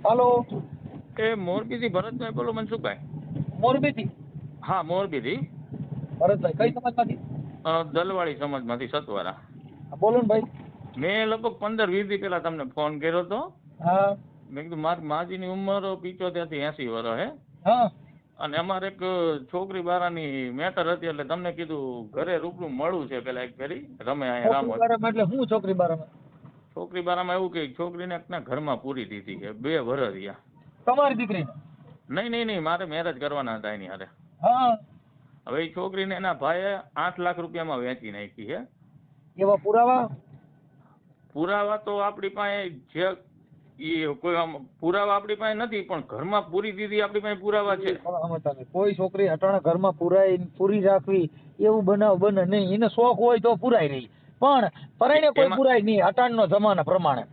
Hello, એ મોરબીથી ભરતભાઈ બોલો મનસુખભાઈ? મોરબીથી હા મોરબીથી. ભરતભાઈ, કઈ સમાજમાંથી? દલવાળી સમાજમાંથી સતવારા. હા, બોલો ને ભાઈ. મેં લગભગ 15-20 દી પહેલા તમને ફોન કર્યો હતો. હા મેં કીધું મારી માજીની ઉંમર 75 થી 80 વર્ષ હે, હા અને અમારે એક છોકરી બારાની મેટર હતી, એટલે તમને કીધું ઘરે રૂબરૂ મળવું છે પેલા એક ફેરી રમે અહીંયા છોકરી રામોદ. બારામાં એટલે હું છોકરી બારામાં? છોકરી બારામાં એવું કે છોકરીને એકના ઘરમાં પૂરી દીધી છે, 2 વર્ષ થયા. તમારી દીકરી? નહીં નહીં નહીં, મારે મેરેજ કરવાના હતા એની હારે. હા, હવે એ છોકરીને એના ભાઈએ 8 લાખ રૂપિયામાં વેચી નાખી છે. એવા પુરાવા? પુરાવા તો આપણી પાસે જે કોઈ આમ પુરાવા આપણી પાસે નથી, પણ ઘરમાં પૂરી દીધી આપણી પાસે પુરાવા છે. કોઈ છોકરી અટાણા ઘરમાં પૂરી રાખવી એવું બનાવ બને નહીં. એને શોખ હોય તો પુરાય રહી, પણ પરાયને કોઈ પુરાય નહીં અટાણનો જમાના પ્રમાણે.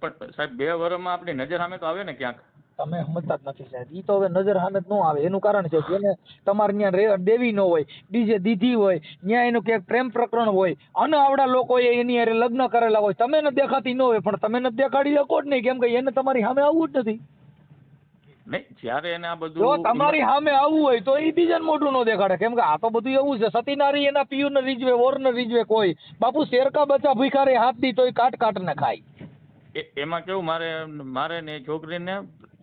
પણ સાહેબ 2 વર્ષમાં આપણી નજર સામે તો આવે ને ક્યાંક. તમે સમજતા જ નથી સાહેબ. ઈ તો હવે નજર સામે જ ન આવે. એનું કારણ છે જેને તમારે ત્યાં દેવી ન હોય, બીજે દીધી હોય, ત્યાં એનું ક્યાંક પ્રેમ પ્રકરણ હોય, અને આવડા લોકોએ એની હારે લગ્ન કરેલા હોય, તમે ને દેખાતી ન હોય, પણ તમે ને દેખાડી શકો જ નહીં, કેમ કે એને તમારી સામે આવવું જ નથી. નહીં, જ્યારે એને આ જો બધું તમારી સામે આવવું હોય તો એ બીજાને મોઢું ન દેખાડે, કેમ કે આ તો બધું એવું છે. સતીનારી એના પિયુ ને રીજવે, ઓર ને રીજવે કોઈ. બાપુ શેરકા બચ્ચા ભૂખારે હાથ દી તોય કાટ કાટ ને ખાય. એમાં કેવું, મારે ને છોકરીને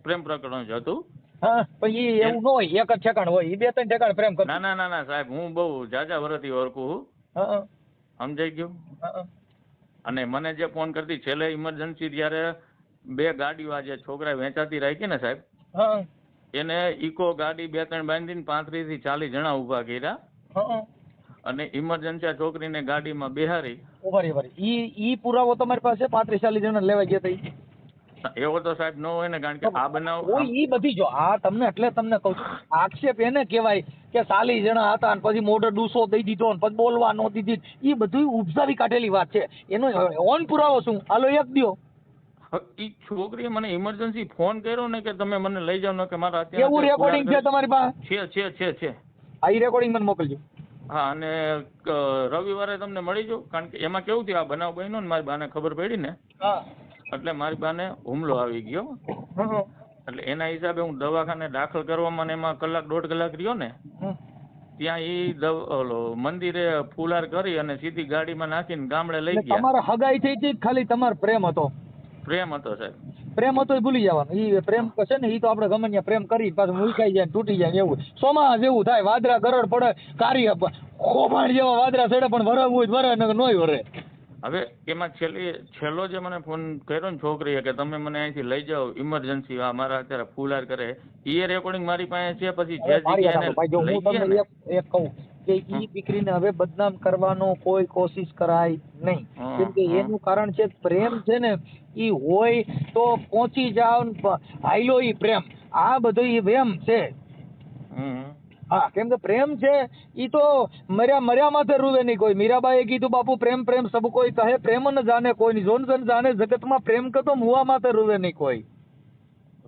પ્રેમ પ્રકરણ જ હતું. હા, પણ ઈ એવું ન હોય, એક જ ઠેકાણ હોય. ઈ 2-3 ઠેકાણ પ્રેમ કરે. ના ના ના સાહેબ, હું બહુ જાજા વર્ષથી ઓળખું છું. હા સમજાઈ ગયું? હા અને મને જે ફોન કરતી છેલ્લે ઇમરજન્સી ત્યારે 2 ગાડીઓ આજે છોકરા વેચાતી રાખી ને સાહેબ, હા એને ઇકો ગાડી 2-3 બાંધીને 35 થી 40 જણા ઊભા કર્યા, હા. અને ઇમરજન્સી આ છોકરીને ગાડીમાં બેહારી. ઉભારી ઈ પુરાવો તમારી પાસે 35-40 જણા લેવા ગયા તા? એવો તો સાહેબ ન હોય ને, કારણ કે આ બનાવ ઈ બધી જો આ તમને એટલે તમને કહું છું, આક્ષેપ એને કહેવાય કે 40 જણા હતા અને પછી મોઢે ડૂસો દઈ દીધો ને પછી બોલવા ન દીધી. ઈ બધું ઉપજાવી કાઢેલી વાત છે. એનો ઓન પુરાવો શું? હાલો એક દ્યો. ઈ છોકરીએ મને ઇમરજન્સી ફોન કર્યો ને કે તમે મને લઈ જાઓ ને, કે મારા એવું રેકોર્ડિંગ છે તમારી પાસે? છે. આ ઈ રેકોર્ડિંગ મને મોકલજો. હા, અને રવિવારે તમને મળી જાઉં, કારણ કે એમાં કેવું થયું, આ બનાવ બન્યો ને મારી બાને ખબર પડી ને, હા એટલે મારી બાને હુમલો આવી ગયો. એટલે એના હિસાબે હું દવાખાને દાખલ કરવામાં ને એમાં 1-1.5 કલાક રહ્યો ને, ત્યાં ઓલો મંદિરે ફુલાર કરી અને સીધી ગાડીમાં નાખીને ગામડે લઈ ગયા. તમારા હગાઈ થઈ હતી ખાલી તમારો પ્રેમ હતો? પ્રેમ હતો સાહેબ. પ્રેમ હતો એ ભૂલી જવાનું. ઈ પ્રેમ છે ને, ઈ તો આપણે ગમે ત્યાં પ્રેમ કરી પાછું મુલકાઈ જાય, તૂટી જાય એવું. સોમાં જેવું થાય, વાદરા ગરડ પડે, કારી ખોભાણ જેવા વાદરા ચડે, પણ વરવું જ વરે નોય વરે. હવે એમાં છેલ્લો જે મને ફોન કર્યો ને છોકરીએ કે તમે મને અહીંથી લઈ જાઓ ઇમરજન્સી, મારા અત્યારે ફુલાર કરે, એ રેકોર્ડિંગ મારી પાસે છે. પછી જે જગ્યાએ એક કહું કે ઈ દીકરીને હવે બદનામ કરવાનો કોઈ કોશિશ કરાય નહીં, કેમ કે એનું કારણ છે પ્રેમ છે ને, ઈ હોય તો પહોંચી જાવ ને હાઈલો ઈ પ્રેમ. આ બધો ઈ વેમ છે. હા, કેમ કે પ્રેમ છે ઈ તો મર્યા માથે રૂવે નહીં કોઈ. મીરાબાઈએ કીધું બાપુ પ્રેમ પ્રેમ સબ કોઈ કહે, પ્રેમ ન જાને કોઈ, જોન જન જાને જગતમાં પ્રેમ કતો મુવા માથે રૂવે નહીં કોઈ.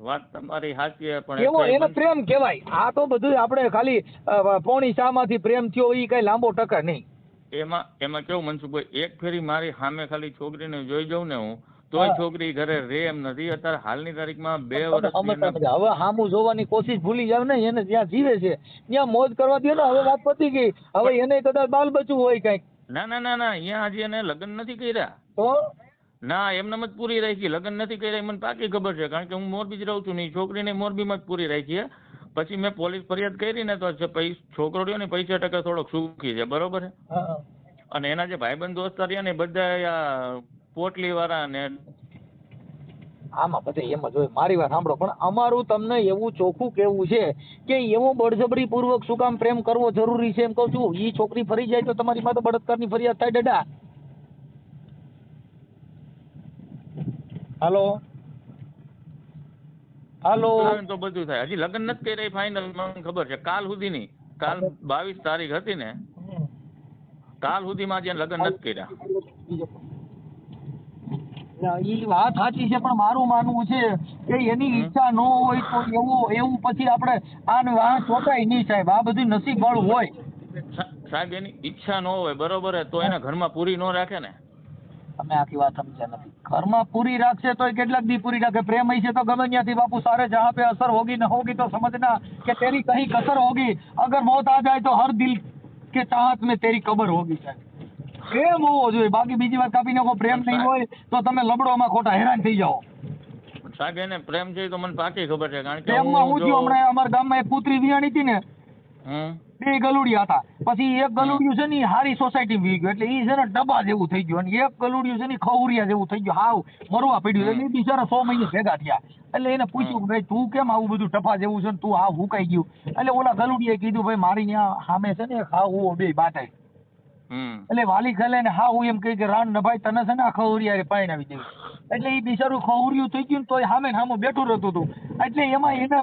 વાત તમારી સાચી, પણ એવો એને પ્રેમ કહેવાય. આ તો બધું આપણે ખાલી પોણી શામાંથી પ્રેમ થયો ઈ કઈ લાંબો ટકે નહીં. એમાં કેવું મનસુખભાઈ, એક ફેરી મારી સામે ખાલી છોકરીને જોઈ જાઉં ને હું, તોય છોકરી ઘરે રે એમ નથી. અત્યારે હાલની તારીખમાં 2 વર્ષ હવે સામું જોવાની કોશિશ ભૂલી જાવ ને, એને જ્યાં જીવે છે ત્યાં મોજ કરવા દો ને. હવે વાત પતી ગઈ. હવે એને કદાચ બાલ બચ્ચું હોય કઈક. ના અહીંયા હજી એને લગ્ન નથી કર્યા. તો ના, એમનામ જ પૂરી રાખી. લગ્ન નથી કર્યા મને પાકી ખબર છે, કારણ કે હું મોરબી જ રહું છું ને, છોકરીને મોરબીમાં જ પૂરી રાખી. પછી મેં પોલીસ ફરિયાદ કરી ને, તો છોકરો રહ્યો ને 50% થોડોક સુખી છે, બરોબર છે. અને એના જે ભાઈબંધ દોસ્તાર રહ્યા ને બધા પોટલી વાળા ને આમાં બધે એમ જ હોય. મારી વાત સાંભળો, પણ અમારું તમને એવું ચોખ્ખું કેવું છે કે એવો બળજબરી પૂર્વક શું કામ પ્રેમ કરવો જરૂરી છે એમ કહું છું. ઈ છોકરી ફરી જાય તો તમારી માં તો બળાત્કારની ફરિયાદ થાય ડડા. હાલો તો બધું થાય. હજી લગ્ન નથી કર્યા ફાઇનલ, મને ખબર છે. કાલ સુધીની, કાલ 22 તારીખ હતી ને, કાલ સુધીમાં જે લગ્ન નથી કર્યા. ઈ વાત સાચી છે, પણ મારું માનવું છે કે એની ઈચ્છા ન હોય તો એવું પછી આપણે આને વાહ ચોટાય નહીં સાહેબ. આ બધું નસીબ વાળું હોય સાહેબ. એની ઈચ્છા ન હોય, બરોબર, તો એના ઘરમાં પૂરી ન રાખે ને. તમે આખી વાત સમજ્યા નથી. ઘરમાં પૂરી રાખશે તો કેટલાક દી પૂરી રાખે. પ્રેમ હશે તો ગમે ત્યાંથી બાપુ સારે જहाँ पे असर होगी न होगी तो समझना कि तेरी कहीं कसर होगी, अगर मौत आ जाए तो हर दिल के चाहत में तेरी कबर होगी. साહેब પ્રેમ હોવો જોઈએ, બાકી બીજી વાત કાપી નાખો. પ્રેમ નહીં હોય તો તમે લબડોમાં ખોટા હેરાન થઈ જાઓ. સાહેબ એને પ્રેમ છે તો મને પાકી ખબર છે, કારણ કે પ્રેમમાં હું થયું હમણાં અમારા ગામમાં એક પુત્રી વિયાણી હતી ને, હમ 2 ગલુડિયા હતા. પછી એક ગલુડિયું છે ને હારી સોસાયટી વી ગયું, એટલે ઈ છે ને ડબ્બા જેવું થઈ ગયું, અને એક ગલુડિયું છે ને ખવરિયા જેવું થઈ ગયું, હાવ મરવા પડ્યું. એટલે ઈ બિચારા 100 મહિને ભેગા થયા. એટલે એને પૂછ્યું કે ભાઈ તું કેમ આવું બધું ટફા જેવું છે ને તું આ હુકાઈ ગયું? એટલે ઓલા ગલુડિયાએ કીધું ભાઈ મારી ત્યાં સામે છે ને ખાવ હું બે બાટાય. એટલે વાલી ખેલે ને હા હું એમ કહી કે રાણ ને ભાઈ તને છે ને આ ખવરિયા પાણી દેવી. એટલે ઈ બિચારું ખવરિયું થઈ ગયું ને તોય સામે ને સામે બેઠું રહેતું હતું. એટલે એમાં એને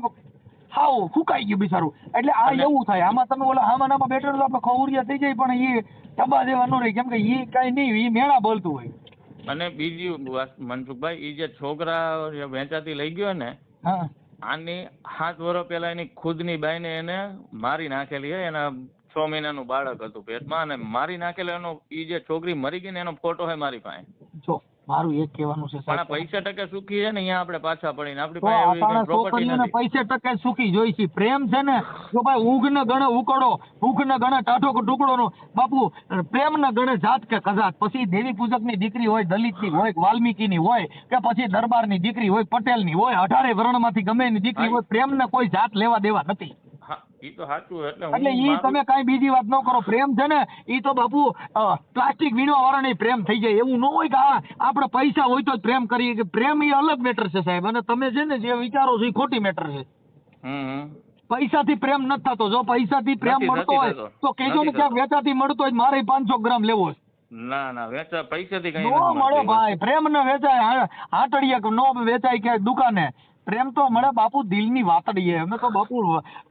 હાવ ફૂકાઈ ગયું બિચારું. એટલે આ એવું થાય, આમાં તમે ઓલા હામાં બેઠો આપણે ખવરિયા થઈ જાય, પણ એ ટબા જેવા ન રહે, કેમ કે એ કઈ નહીં, એ મેળા બોલતું હોય. અને બીજી વાત મનસુખભાઈ, એ જે છોકરા વેચાતી લઈ ગયો ને, આની 7 વર્ષ પહેલા એની ખુદની બાઈને એને મારી નાખેલી છે. એના 6 મહિનાનું બાળક હતું પેટમાં, અને મારી નાખેલો એનો એ જે છોકરી મરી ગઈ ને એનો ફોટો છે મારી પાસે. જો મારું એક કહેવાનું છે પણ પૈસા ટકે સુખી છે ને, અહીંયા આપણે પાછા પડીને આપણી પાસે પ્રોપર્ટી નથી. પૈસા ટકે સુખી જોઈ છે. પ્રેમ છે ને જો ભાઈ ઊંઘ ને ગણે ઉકળો, ભૂખ ને ગણે ટાઢો ટુકડો નો બાપુ, પ્રેમ ને ગણે જાત કે કજાત. પછી દેવી પૂજક ની દીકરી હોય, દલિત ની હોય, વાલ્મીકી ની હોય, કે પછી દરબાર ની દીકરી હોય, પટેલ ની હોય, 18 વર્ણ માંથી ગમે ની દીકરી હોય, પ્રેમ ને કોઈ જાત લેવા દેવા નથી. એટલે ઈ તમે કઈ બીજી વાત ન કરો. પ્રેમ છે ને ઈ તો બાપુ પ્લાસ્ટિક વીણવા વાળા પ્રેમ થઈ જાય. એવું ન હોય કે આપણે પૈસા હોય તો જ પ્રેમ કરીએ. કે પ્રેમ એ અલગ મેટર છે સાહેબ, અને તમે છે ને જે વિચારો છો એ ખોટી મેટર છે. પૈસાથી પ્રેમ નથી થતો. જો પૈસાથી પ્રેમ મળતો હોય તો કેજો ને ક્યાંક વેચાથી મળતો હોય મારે 500 ગ્રામ લેવો છે. ના ના વેચા પૈસાથી કઈ ન મળે ભાઈ. પ્રેમ ને વેચાય હાટડીએ નો વેચાય કે દુકાને. પ્રેમ તો મળે બાપુ દિલની વાતડીએ. અમે તો બાપુ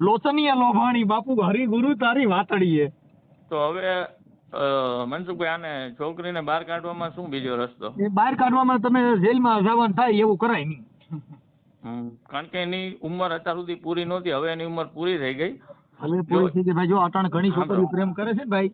લોચનીય લોભાણી બાપુ હરિ ગુરુ તારી વાતડીએ. તો હવે મનસુખભાઈ આને છોકરીને બહાર કાઢવામાં શું બીજો રસ્તો? એ બહાર કાઢવામાં તમે જેલમાં જવાનું થાય એવું કરાય નહીં. કારણ કે એની ઉંમર અત્યાર સુધી પૂરી નહોતી, હવે એની ઉંમર પૂરી થઈ ગઈ. હવે પૂરી થઈ ગઈ ભાઈ. જો અટાણ ઘણી છોકરીઓ પ્રેમ કરે છે ભાઈ,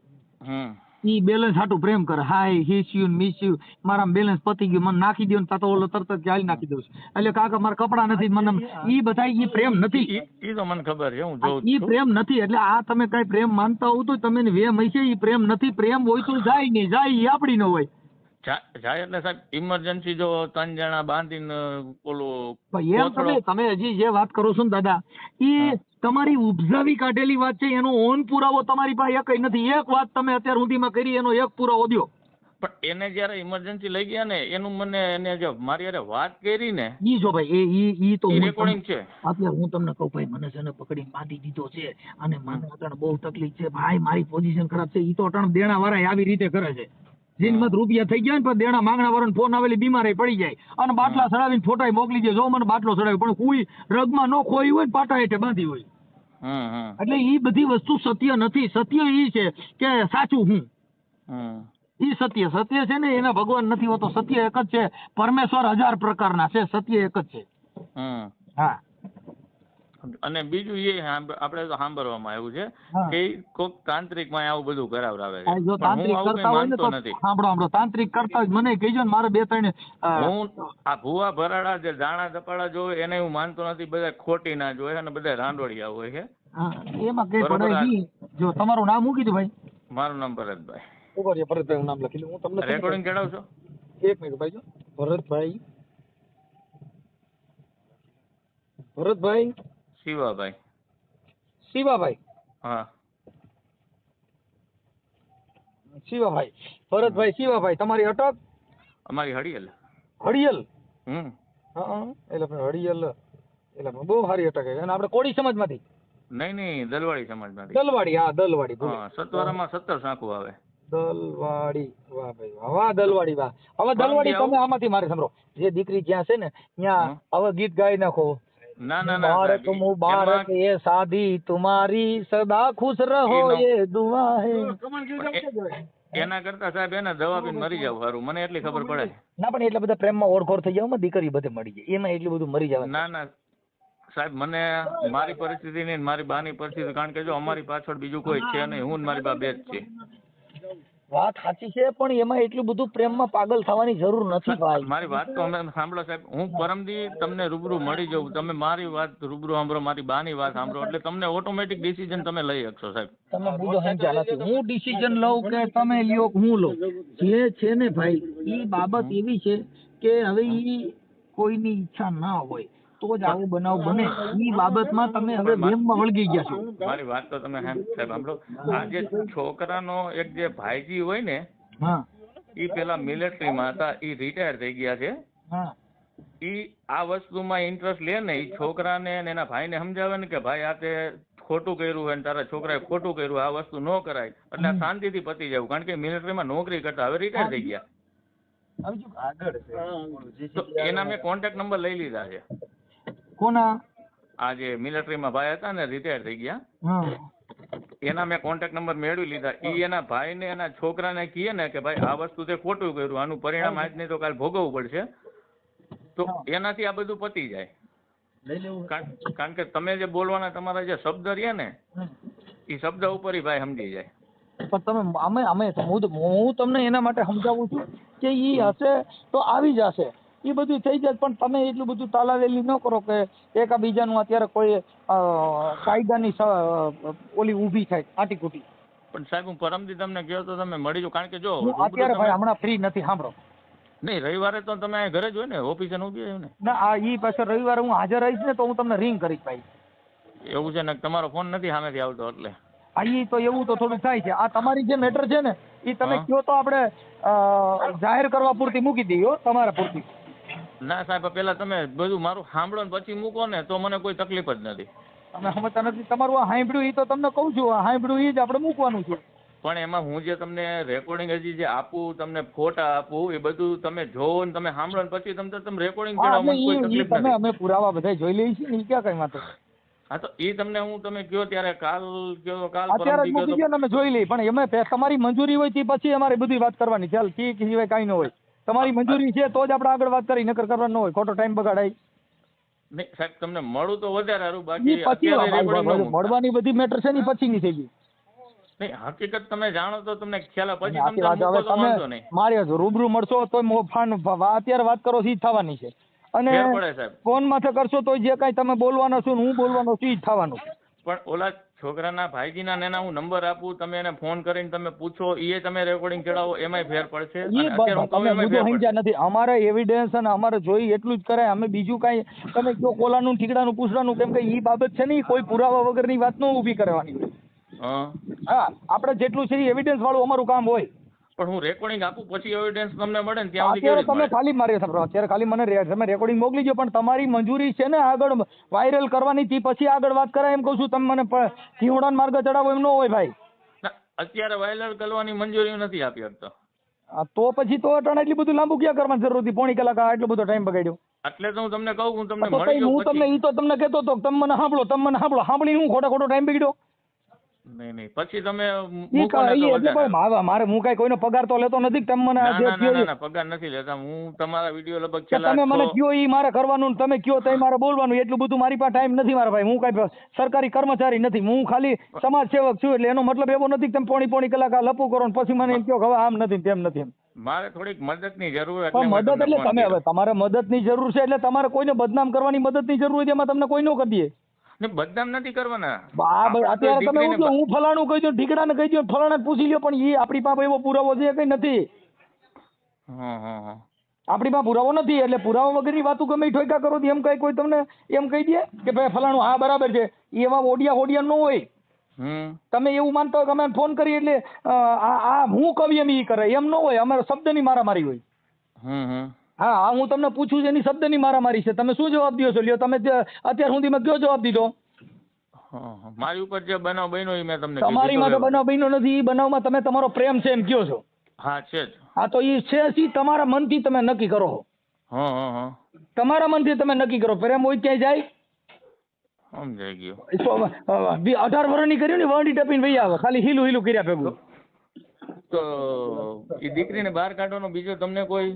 ઈ બેલેન્સ હાટું પ્રેમ કરે. હાય હિસ યુ મિસ યુ, મારા બેલેન્સ પતી ગયું, મને નાખી દો ને તો ઓલો તરત જ ચાલી નાખી દઉં. એટલે કાકા મારા કપડા નથી, મને ઈ બધા ઈ પ્રેમ નથી. ઈ તો મને ખબર છે, હું જોઉં છું. ઈ પ્રેમ નથી. એટલે આ તમે કઈ પ્રેમ માનતા હો તો તમે વેમ હશે, ઈ પ્રેમ નથી. પ્રેમ હોય તો જાય નહીં, જાય ઈ આપડી ન હોય. જાય એટલે સાહેબ ઇમરજન્સી જો 3 જણા બાંધીને ઓલું એમ તમે હજી જે વાત કરો છો ને દાદા, એ તમારી ઉપજાવી કાઢેલી વાત છે. એનો ઓન પુરાવો તમારી પાસે એકય નથી. એક વાત તમે અત્યાર સુધીમાં કરી, એનો એક પુરાવો દો. પણ એને જયારે ઇમરજન્સી લઈ ગયા ને એનું મને એને જે મારી યારે વાત કરી ને ઈ જો ભાઈ ઈ તો રેકોર્ડિંગ છે. અત્યારે હું તમને કહું ભાઈ, મને છે ને પકડી બાંધી દીધો છે અને મને અટાણ બહુ તકલીફ છે ભાઈ, મારી પોઝિશન ખરાબ છે. ઈ તો અટાણ દેણા વાળા આવી રીતે કરે છે. જીનમાં રૂપિયા થઈ ગયા ને પણ દેણા માંગણા વાળાને ફોન આવેલી બીમારી પડી જાય અને બાટલા ચડાવીને ફોટા મોકલી દે, જો મને બાટલો ચડાવ્યો, પણ કોઈ રગમાં ન ખોઈ હોય ને પાટા હેઠે બાંધી હોય. એટલે ઈ બધી વસ્તુ સત્ય નથી. સત્ય ઈ છે કે સાચું હું ઈ સત્ય. સત્ય છે ને એના ભગવાન નથી હોતો. સત્ય એક જ છે. પરમેશ્વર 1000 પ્રકારના છે, સત્ય એક જ છે. હા. અને બીજું એ આપણે તો સાંભળવામાં આવ્યું છે કે કોક તાંત્રિક માં આવું બધું કરાવરાવે છે. જો તાંત્રિક કરતા હોય ને તો સાંભળો તાંત્રિક કરતા જ મને કહેજો ને, મારે 2-3 હું આ ભુવા ભરાડા જે દાણા દપાડા જોવે એને હું માનતો નથી. બધા ખોટી ના જોવે અને બધા રાંડોળિયા હોય છે. એમાં કઈ પડે નહીં. જો તમારું નામ શું કીધું ભાઈ? મારું નામ ભરતભાઈ. ઉભો રહ્યો, ભરતભાઈ નામ લખી લઉં. હું તમને રેકોર્ડિંગ ચડાવશો? 1 મિનિટ ભાઈ. જો ભરતભાઈ શિવાભાઈ. હા શિવાભાઈ, ભરતભાઈ શિવાભાઈ. તમારી અટક? અમારી હળિયલ. એટલે હળિયલ એટલે બહુ સારી અટક છે. અને આપણે કોળી સમાજમાંથી? નહીં દલવાડી સમાજમાંથી. દલવાડી. હા દલવાડી. સત્વરામાં 17 સાંકું આવે. દલવાડી. વાહ ભાઈ વાહ. દલવાડી વાહ. હવે દલવાડી તમે આમાંથી મારે સાંભળો, જે દીકરી જ્યાં છે ને ત્યાં હવે ગીત ગાઈ નાખો. ના ભારત મુબારક એ શાદી તુમારી, સદા ખુશ રહો એ દુઆ હે. એના કરતા સાહેબ એને દવા પીને મરી જાવ સારું, મને એટલી ખબર પડે. ના પણ એટલા બધા પ્રેમમાં ઓળખોળ થઈ જાવ દીકરી બધે મળી જાય, એમાં એટલું બધું મરી જાય. ના સાહેબ મને મારી પરિસ્થિતિ નહીં, મારી બાની પરિસ્થિતિ, કારણ કે જો અમારી પાછળ બીજું કોઈ છે નહીં, હું ને મારી બા બે જ છે. વાત સાચી છે, પણ એમાં એટલું બધું પ્રેમમાં પાગલ થવાની જરૂર નથી ભાઈ. મારી વાત તો અમે સાંભળો સાહેબ, હું પરમદી તમને રૂબરૂ મળી જાઉં, તમે મારી વાત રૂબરૂ સાંભળો, મારી બાની વાત સાંભળો, એટલે તમને ઓટોમેટિક ડિસિઝન તમે લઈ શકશો સાહેબ. તમે મુદ્દો સમજ્યા નથી. હું ડિસિઝન લઉં કે તમે લ્યો કે હું લઉં, જે છે ને ભાઈ એ બાબત એવી છે કે હવે ઈ કોઈની ઈચ્છા ના હોય તો જ આવો બનાવ બને. ઈ બાબતમાં તમે હવે વેમમાં વળગી ગયા છો. મારી વાત તો તમે સાહેબ સાંભળો, આ જે છોકરાનો એક જે ભાઈજી હોય ને, હા ઈ પેલા મિલિટરીમાં હતા, ઈ રિટાયર થઈ ગયા છે. હા ઈ આ વસ્તુમાં ઇન્ટરેસ્ટ લે ને, ઈ છોકરાને ને એના ભાઈને સમજાવે ને કે ભાઈ આ તે ખોટું કર્યું હોય ને તારા છોકરાએ ખોટું કર્યું, આ વસ્તુ ન કરાય, એટલે આ શાંતિથી પતી જવું, કારણ કે મિલિટરીમાં નોકરી કરતા હવે રિટાયર થઈ ગયા. તો એના મેં કોન્ટેક્ટ નંબર લઈ લીધા છે. કોના? આ જે મિલિટરીમાં ભાઈ હતા ને રિટાયર થઈ ગયા, હા એના મેં કોન્ટેક્ટ નંબર મેળવી લીધા. ઈ એના ભાઈને એના છોકરાને કહે ને કે ભાઈ આ વસ્તુ તે ખોટું કર્યું, આનું પરિણામ આજ નહીં તો કાલ ભોગવવું પડશે, તો એનાથી આ બધું પતી જાય. કારણ કે તમે જે બોલવાના તમારા જે શબ્દ રહ્યા ને, એ શબ્દ ઉપર ઈ ભાઈ સમજી જાય. પણ તમે હું તમને એના માટે સમજાવું છું કે ઈ હશે તો આવી જશે, એ બધું થઈ જાય, પણ તમે એટલું બધું તાલાવેલી ન કરો કે એકાબીજાનું અત્યારે કોઈ કાયદાની ઓલી ઊભી થાય આટીકૂટી. પણ સાહેબ હું પરમદી તમને કહ્યો તો તમે મળી જાઓ, કારણ કે જો અત્યારે ભાઈ હમણાં ફ્રી નથી. સાંભળો, નહીં રવિવારે તો તમે ઘરે જ હોય ને, ઓફિસે ઊભી હોય ને? ના આ ઈ પાછળ રવિવારે હું હાજર રહીશ ને તો હું તમને રિંગ કરીશ ભાઈ. એવું છે ને? તમારો ફોન નથી સામેથી આવતો એટલે આ ઈ તો એવું તો થોડું થાય છે. આ તમારી જે મેટર છે ને એ તમે કયો તો આપણે જાહેર કરવા પૂરતી મૂકી દઈએ, તમારા પૂરતી. ના સાહેબ, પેલા તમે બધું મારું સાંભળો ને પછી મૂકો ને તો મને કોઈ તકલીફ જ નથી. તમે સમજતા નથી. તમારું આ સાંભળ્યું એ તો તમને કહું છું, આ સાંભળ્યું એ જ આપણે મૂકવાનું છે. પણ એમાં હું જે તમને રેકોર્ડિંગ હજી જે આપું, તમને ફોટા આપું, એ બધું તમે જોવો ને તમે સાંભળો ને પછી તમે રેકોર્ડિંગ ચડાવો, મને કોઈ તકલીફ નથી. અમે પુરાવા બધા જોઈ લઈએ છીએ ને, ક્યાં કઈ વાત. હા તો એ તમને હું તમે કયો ત્યારે કાલ કયો, કાલ અત્યારે જ મૂકી દો ને, અમે જોઈ લઈએ. પણ એમાં તમારી મંજૂરી હોય તે પછી અમારે બધી વાત કરવાની. ચાલ ઠીક સિવાય કાંઈ ન હોય. તમારી મંજૂરી છે તો જ આપણે આગળ વાત કરી, નકર કરવાનું ન હોય, ખોટો ટાઈમ બગાડાય. નહીં સાહેબ, તમને મળું તો વધારે સારું, બાકી પછી મળવાની બધી મેટર છે ને પછીની થઈ ગઈ. નહીં હકીકત તમે જાણો તો તમને ખ્યાલ પછી તમે મારે રૂબરૂ મળશો તો અત્યારે વાત કરો ઈ થવાની છે, અને ફોન માંથી કરશો તો જે કાંઈ તમે બોલવાનો છો હું બોલવાનો છું ઈ જ થવાનું. પણ ઓલા છોકરાના ભાઈજીના નેના હું નંબર આપું, તમે એને ફોન કરીને તમે પૂછો, એ તમે રેકોર્ડિંગ ચડાવો, એમાંય ફેર પડશે. નથી અમારે એવિડન્સ અને અમારે જોઈ એટલું જ કરાય. અમે બીજું કાંઈ તમે કયો કોલાનું ઠીકડાનું પૂછવાનું, કેમ કે ઈ બાબત છે ને કોઈ પુરાવા વગરની વાત ન ઊભી કરવાની. હા આપણે જેટલું છે એવિડન્સ વાળું અમારું કામ હોય. પણ હું રેકોર્ડિંગ આપું પછી એવિડન્સ તમને મળે ને ત્યાં અત્યારે તમે ખાલી મારી અત્યારે ખાલી મને તમે રેકોર્ડિંગ મોકલી દો, પણ તમારી મંજૂરી છે ને આગળ વાયરલ કરવાની, થી પછી આગળ વાત કરાય એમ કહું છું. તમે મને સિંહોડાનો માર્ગ ચડાવો એમ ન હોય ભાઈ. અત્યારે વાયરલ કરવાની મંજૂરી નથી આપી શકતો. તો પછી તો અટાણે એટલી બધું લાંબુ ક્યાં કરવાની જરૂર હતી? પોણી કલાક એટલો બધો ટાઈમ બગાડ્યો. એટલે તો હું તમને કહું, હું તમને મળી હું તમને ઈ તો તમને કહેતો હતો, તમે મને સાંભળો સાંભળીને હું ખોટો ટાઈમ બગાડ્યો. નહીં પછી તમે મારે હું કઈ કોઈનો પગાર તો લેતો નથી. તમે મને પગાર નથી લેતા. હું તમારા વિડીયો લગભગ તમે મને કયો ઈ મારે કરવાનું, તમે કયો તો મારે બોલવાનું. એટલું બધું મારી પાસે ટાઈમ નથી મારા ભાઈ. હું કઈ સરકારી કર્મચારી નથી, હું ખાલી સમાજ સેવક છું. એટલે એનો મતલબ એવો નથી કે તમે પોણી કલાક આ લપુ કરો પછી મને એમ કહો હવે આમ નથી તેમ નથી. મારે થોડીક મદદની જરૂર. મદદ એટલે તમે હવે તમારે મદદની જરૂર છે એટલે તમારે કોઈને બદનામ કરવાની મદદની જરૂર હોય, એમાં તમને કોઈ ન કરી દે. બદનામ નથી કરવાના. અત્યારે તમે હું ફલાણું કહી દો, ઠીકડાને કહી દો, ફલાણા પૂછી લ્યો, પણ એ આપણી પાસે એવો પુરાવો છે કઈ નથી. આપણી પાસે પુરાવો નથી. એટલે પુરાવા વગરની વાતો ગમે ઠોકા કરો એમ કઈ કોઈ તમને એમ કહી દે કે ભાઈ ફલાણું હા બરાબર છે, એવા ઓડિયા ન હોય. તમે એવું માનતા હોય કે અમે ફોન કરી એટલે આ હું કવિ એમ ઈ કરે એમ ન હોય. અમારે શબ્દની મારામારી હોય. હા હું તમને પૂછું છું એની શબ્દની મારામારી છે. તમે શું જવાબ દો છો? લ્યો તમે અત્યાર સુધી મેં કયો જવાબ દીધો? મારી ઉપર જે બનાવ બન્યો એ મેં તમને તમારી માં તો બનાવ બન્યો નથી. એ બનાવમાં તમે તમારો પ્રેમ છે એમ કયો છો? હા છે જ. હા તો એ છે તમારા મનથી તમે નક્કી કરો. તમારા મનથી તમે નક્કી કરો. પ્રેમ હોય ક્યાંય જાય? સમજાઈ ગયો. 18 વર્ષની કર્યું ને વંડી ટપીને વહી આવે, ખાલી હીલું કર્યા ભેગું. તો એ દીકરીને બહાર કાઢવાનો બીજો તમને કોઈ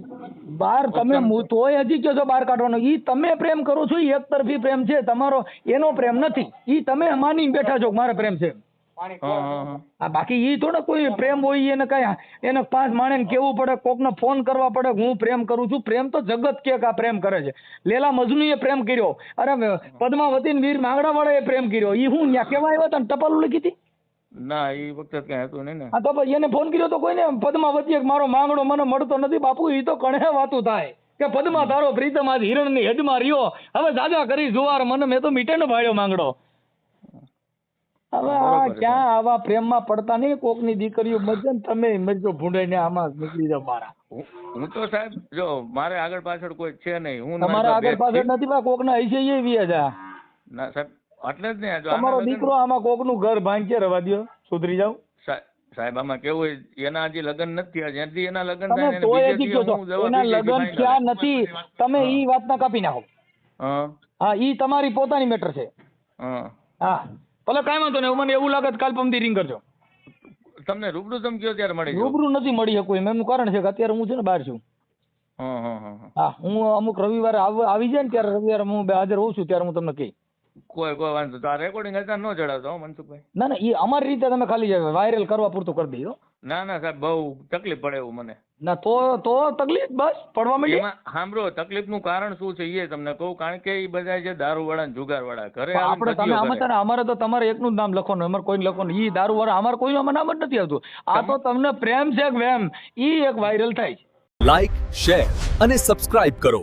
બહાર તમે તોય હજી કહો છો બહાર કાઢવાનો? ઈ તમે પ્રેમ કરો છો, ઈ એક તરફી પ્રેમ છે તમારો, એનો પ્રેમ નથી. ઈ તમે માની બેઠા છો મારે પ્રેમ છે. આ બાકી ઈ થોડા કોઈ પ્રેમ હોય એને કઈ એને 5 માણસને કેવું પડે, કોકને ફોન કરવા પડે હું પ્રેમ કરું છું. પ્રેમ તો જગત કે આ પ્રેમ કરે છે. લેલા મજનુ એ પ્રેમ કર્યો, અરે પદ્માવતી વીર માંગડા વાળા એ પ્રેમ કર્યો. ઈ હું ત્યાં કેવા આવ્યા હતા ટપાલ લખી હતી? ના એ વખતે કઈ હતું નહીં ને. હા તો પછી એને ફોન કર્યો તો કોઈને પદ્માવતી મારો માંગડો મને મળતો નથી બાપુ. ઈ તો કણે વાતું થાય કે પદ્મા તારો પ્રીતમ આજ હિરણની હદમાં રહ્યો, હવે દાદા કરી જુવાર મને મેં તો મીટે ને ભાળ્યો માંગડો. હવે આ ક્યાં આવા પ્રેમમાં પડતા નહીં. કોકની દીકરીઓ મજે ને તમે મજો ભૂંડાઈને આમાં નીકળી જાવ મારા. હું તો સાહેબ જો મારે આગળ પાછળ કોઈ છે નહીં. હું તમારા આગળ પાછળ નથી બા, કોકના હૈસે એ વી જા. ના સાહેબ એટલે જ ને તમારો દીકરો આમાં કોકનું ઘર ભાંગે રવા દ્યો, સુધરી જાવ. સાહેબ આમાં કેવું હોય એના હજી લગ્ન નથી થયા, જ્યાંથી એના લગ્ન તમે થાય ને તોય બીજે હજી દિવસે કહો હું છો જવાબ એના દઈ દઈશ લગ્ન કે થયા final. નથી, તમે ઈ વાતના કાપી નાખો. હા હા ઈ તમારી પોતાની મેટર છે. હા હા ભલે કાંઈ વાંધો નહીં. મને એવું લાગે કાલ પમદી રિંગ કરજો. તમને રૂબરૂ તમે કયો ત્યારે મળી જાવ. રૂબરૂ નથી મળી શકું એનું કારણ છે કે અત્યારે હું છે ને બહાર છું. હા હા હા હા હું અમુક રવિવારે આવી જાય ને ત્યારે રવિવારે હું હાજર હોઉં છું ત્યારે હું તમને કહી. કોઈ વાંધો તો આ રેકોર્ડિંગ હતા ન ચડાવતો હો મનસુખભાઈ. ના ના એ અમારી રીતે તમે ખાલી વાયરલ કરવા પૂરતું કરી દઈએ. ના ના સાહેબ બહુ તકલીફ પડે એવું મને. ના તો તકલીફ બસ પડવા માંડી. એમાં સાંભળો તકલીફનું કારણ શું છે એ તમને કહું. કારણ કે એ બધા છે દારૂવાળા ને જુગારવાળા ઘરે આપણે તમે આમાં છે ને અમારે તો તમારે એકનું જ નામ લખવાનું, અમારે કોઈને લખવાનું. ઈ દારૂ વાળા અમારે કોઈનું આમાં નામ જ નથી આવતું. આ તો તમને પ્રેમ છે કે વેમ ઈ એક વાયરલ થાય છે. લાઈક, શેર અને સબસ્ક્રાઇબ કરો